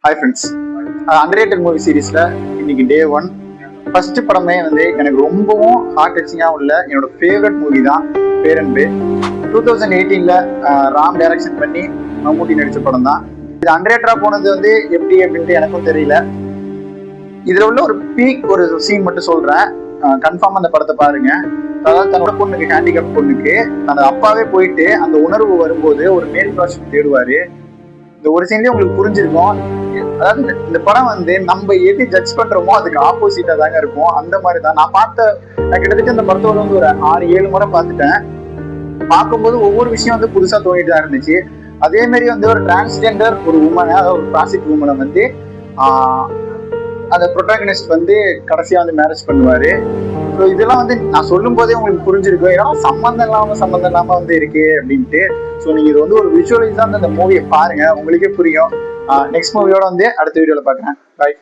Hi friends, underrated movie சீரீஸ்ல இன்னைக்கு டே 1. First படமே வந்து எனக்கு ரொம்பவும் ஹார்ட் டச்சிங்காக உள்ள என்னோட ஃபேவரட் மூவி தான் பேரன்பு. 2018 ராம் டைரக்ஷன் பண்ணி மம்முட்டி நடிச்ச படம் தான் இது. அண்டர்ரேட்டடா போனது வந்து எப்படி அப்படின்ட்டு எனக்கும் தெரியல. இதுல உள்ள ஒரு பீக் ஒரு சீன் மட்டும் சொல்றேன், கன்ஃபார்ம் அந்த படத்தை பாருங்க. அதாவது தன்னோட பொண்ணுக்கு, ஹேண்டிகேப் பொண்ணுக்கு தனது அப்பாவே போயிட்டு அந்த உணர்வு வரும்போது ஒரு மேல் ப்ராஜெக்ட் தேடுவாரு. இந்த ஒரு சீன்லயே உங்களுக்கு புரிஞ்சிருக்கும். அதாவது இந்த படம் வந்து நம்ம எது ஜட்ஜ் பண்றோமோ அதுக்கு ஆப்போசிட்டா தாங்க இருக்கும். அந்த மாதிரி தான் நான் கிட்டத்தட்ட இந்த படத்தோட வந்து ஒரு 6-7 முறை பார்த்துட்டேன். பார்க்கும்போது ஒவ்வொரு விஷயம் வந்து புதுசா தோணிட்டு தான் இருந்துச்சு. அதே மாதிரி வந்து ஒரு டிரான்ஸ்ஜெண்டர் ஒரு உமனை, அதாவது ஒரு பிளாஸ்டிக் உமனை வந்து அந்த ப்ரொட்டாகனிஸ்ட் வந்து கடைசியா வந்து மேரேஜ் பண்ணுவாரு. ஸோ இதெல்லாம் வந்து நான் சொல்லும் போதே உங்களுக்கு புரிஞ்சிருக்கும், ஏன்னா சம்மந்தம் இல்லாம வந்து இருக்கு அப்படின்ட்டு. ஸோ நீங்க இது வந்து ஒரு விஷுவலைஸா அந்த மூவியை பாருங்க, உங்களுக்கே புரியும். நெக்ஸ்ட் மூவியோட வந்து அடுத்த வீடியோல பாக்குறேன். பாய்.